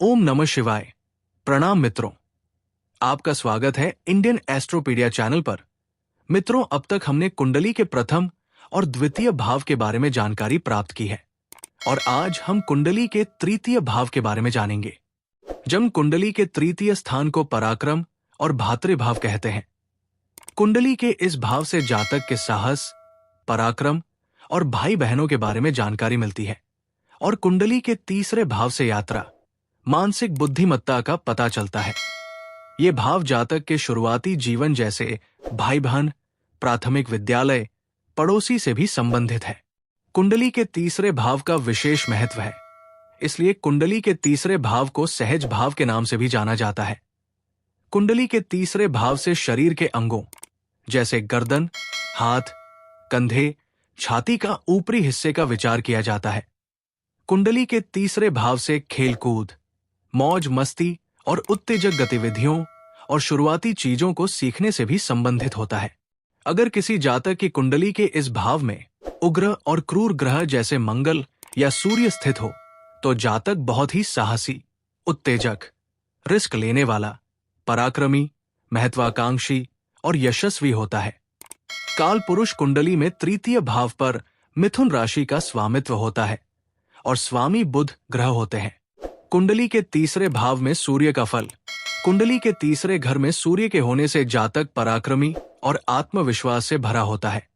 ओम नमः शिवाय। प्रणाम मित्रों, आपका स्वागत है इंडियन एस्ट्रोपीडिया चैनल पर। मित्रों, अब तक हमने कुंडली के प्रथम और द्वितीय भाव के बारे में जानकारी प्राप्त की है और आज हम कुंडली के तृतीय भाव के बारे में जानेंगे। जब कुंडली के तृतीय स्थान को पराक्रम और भातृभाव कहते हैं। कुंडली के इस भाव से जातक के साहस, पराक्रम और भाई बहनों के बारे में जानकारी मिलती है और कुंडली के तीसरे भाव से यात्रा, मानसिक बुद्धिमत्ता का पता चलता है। ये भाव जातक के शुरुआती जीवन जैसे भाई बहन, प्राथमिक विद्यालय, पड़ोसी से भी संबंधित है। कुंडली के तीसरे भाव का विशेष महत्व है, इसलिए कुंडली के तीसरे भाव को सहज भाव के नाम से भी जाना जाता है। कुंडली के तीसरे भाव से शरीर के अंगों जैसे गर्दन, हाथ, कंधे, छाती का ऊपरी हिस्से का विचार किया जाता है। कुंडली के तीसरे भाव से खेलकूद, मौज मस्ती और उत्तेजक गतिविधियों और शुरुआती चीजों को सीखने से भी संबंधित होता है। अगर किसी जातक की कुंडली के इस भाव में उग्र और क्रूर ग्रह जैसे मंगल या सूर्य स्थित हो तो जातक बहुत ही साहसी, उत्तेजक, रिस्क लेने वाला, पराक्रमी, महत्वाकांक्षी और यशस्वी होता है। काल पुरुष कुंडली में तृतीय भाव पर मिथुन राशि का स्वामित्व होता है और स्वामी बुध ग्रह होते हैं। कुंडली के तीसरे भाव में सूर्य का फल। कुंडली के तीसरे घर में सूर्य के होने से जातक पराक्रमी और आत्मविश्वास से भरा होता है।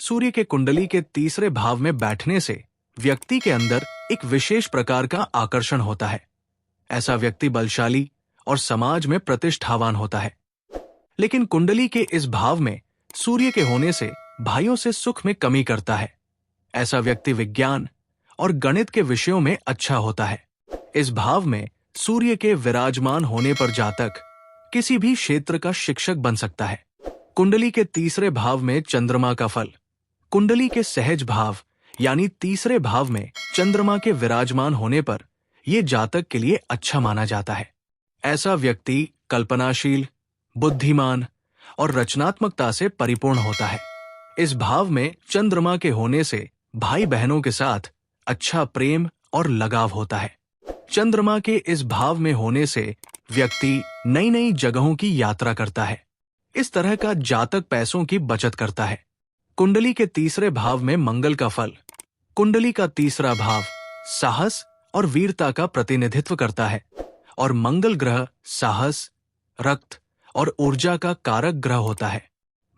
सूर्य के कुंडली के तीसरे भाव में बैठने से व्यक्ति के अंदर एक विशेष प्रकार का आकर्षण होता है। ऐसा व्यक्ति बलशाली और समाज में प्रतिष्ठावान होता है। लेकिन कुंडली के इस भाव में सूर्य के होने से भाइयों से सुख में कमी करता है। ऐसा व्यक्ति विज्ञान और गणित के विषयों में अच्छा होता है। इस भाव में सूर्य के विराजमान होने पर जातक किसी भी क्षेत्र का शिक्षक बन सकता है। कुंडली के तीसरे भाव में चंद्रमा का फल। कुंडली के सहज भाव यानी तीसरे भाव में चंद्रमा के विराजमान होने पर यह जातक के लिए अच्छा माना जाता है। ऐसा व्यक्ति कल्पनाशील, बुद्धिमान और रचनात्मकता से परिपूर्ण होता है। इस भाव में चंद्रमा के होने से भाई बहनों के साथ अच्छा प्रेम और लगाव होता है। चंद्रमा के इस भाव में होने से व्यक्ति नई नई जगहों की यात्रा करता है। इस तरह का जातक पैसों की बचत करता है। कुंडली के तीसरे भाव में मंगल का फल। कुंडली का तीसरा भाव साहस और वीरता का प्रतिनिधित्व करता है और मंगल ग्रह साहस, रक्त और ऊर्जा का कारक ग्रह होता है।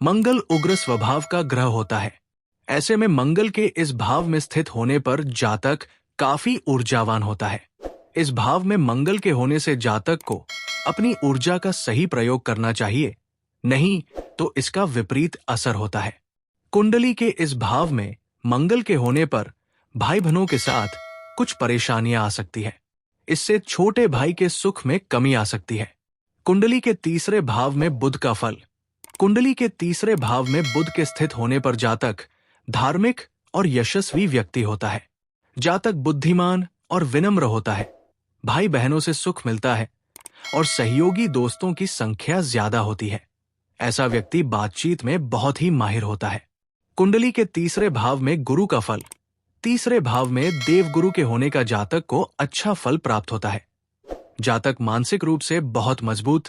मंगल उग्र स्वभाव का ग्रह होता है। ऐसे में मंगल के इस भाव में स्थित होने पर जातक काफी ऊर्जावान होता है। इस भाव में मंगल के होने से जातक को अपनी ऊर्जा का सही प्रयोग करना चाहिए, नहीं तो इसका विपरीत असर होता है। कुंडली के इस भाव में मंगल के होने पर भाई बहनों के साथ कुछ परेशानियां आ सकती है। इससे छोटे भाई के सुख में कमी आ सकती है। कुंडली के तीसरे भाव में बुध का फल। कुंडली के तीसरे भाव में बुध के स्थित होने पर जातक धार्मिक और यशस्वी व्यक्ति होता है। जातक बुद्धिमान और विनम्र होता है। भाई बहनों से सुख मिलता है और सहयोगी दोस्तों की संख्या ज्यादा होती है। ऐसा व्यक्ति बातचीत में बहुत ही माहिर होता है। कुंडली के तीसरे भाव में गुरु का फल। तीसरे भाव में देवगुरु के होने का जातक को अच्छा फल प्राप्त होता है। जातक मानसिक रूप से बहुत मजबूत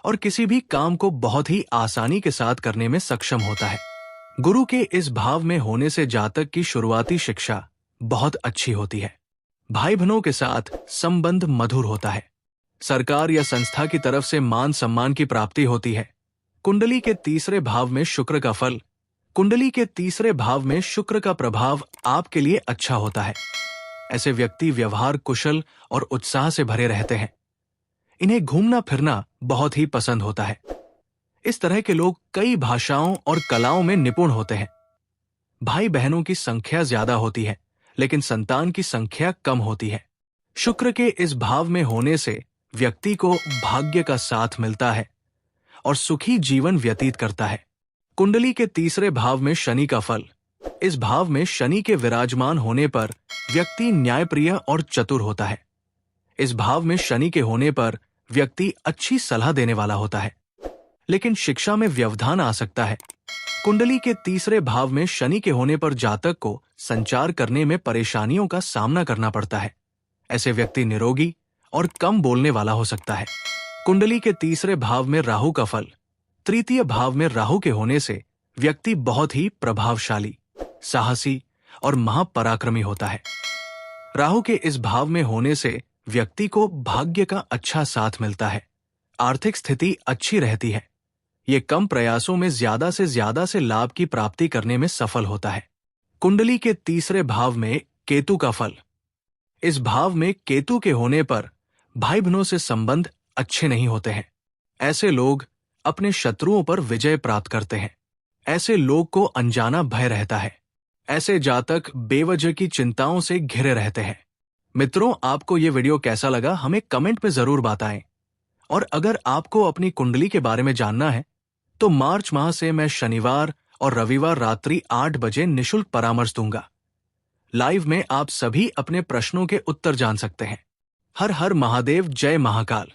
और किसी भी काम को बहुत ही आसानी के साथ करने में सक्षम होता है। गुरु के इस भाव में होने से जातक की शुरुआती शिक्षा बहुत अच्छी होती है। भाई बहनों के साथ संबंध मधुर होता है। सरकार या संस्था की तरफ से मान सम्मान की प्राप्ति होती है। कुंडली के तीसरे भाव में शुक्र का फल। कुंडली के तीसरे भाव में शुक्र का प्रभाव आपके लिए अच्छा होता है। ऐसे व्यक्ति व्यवहार कुशल और उत्साह से भरे रहते हैं। इन्हें घूमना फिरना बहुत ही पसंद होता है। इस तरह के लोग कई भाषाओं और कलाओं में निपुण होते हैं। भाई बहनों की संख्या ज्यादा होती है लेकिन संतान की संख्या कम होती है। शुक्र के इस भाव में होने से व्यक्ति को भाग्य का साथ मिलता है और सुखी जीवन व्यतीत करता है। कुंडली के तीसरे भाव में शनि का फल। इस भाव में शनि के विराजमान होने पर व्यक्ति न्यायप्रिय और चतुर होता है। इस भाव में शनि के होने पर व्यक्ति अच्छी सलाह देने वाला होता है, लेकिन शिक्षा में व्यवधान आ सकता है। कुंडली के तीसरे भाव में शनि के होने पर जातक को संचार करने में परेशानियों का सामना करना पड़ता है। ऐसे व्यक्ति निरोगी और कम बोलने वाला हो सकता है। कुंडली के तीसरे भाव में राहु का फल। तृतीय भाव में राहु के होने से व्यक्ति बहुत ही प्रभावशाली, साहसी और महापराक्रमी होता है। राहु के इस भाव में होने से व्यक्ति को भाग्य का अच्छा साथ मिलता है। आर्थिक स्थिति अच्छी रहती है। ये कम प्रयासों में ज्यादा से लाभ की प्राप्ति करने में सफल होता है। कुंडली के तीसरे भाव में केतु का फल। इस भाव में केतु के होने पर भाई बहनों से संबंध अच्छे नहीं होते हैं। ऐसे लोग अपने शत्रुओं पर विजय प्राप्त करते हैं। ऐसे लोग को अनजाना भय रहता है। ऐसे जातक बेवजह की चिंताओं से घिरे रहते हैं। मित्रों, आपको ये वीडियो कैसा लगा हमें कमेंट में जरूर बताएं। और अगर आपको अपनी कुंडली के बारे में जानना है तो मार्च माह से मैं शनिवार और रविवार रात्रि 8 बजे निशुल्क परामर्श दूंगा। लाइव में आप सभी अपने प्रश्नों के उत्तर जान सकते हैं। हर हर महादेव, जय महाकाल।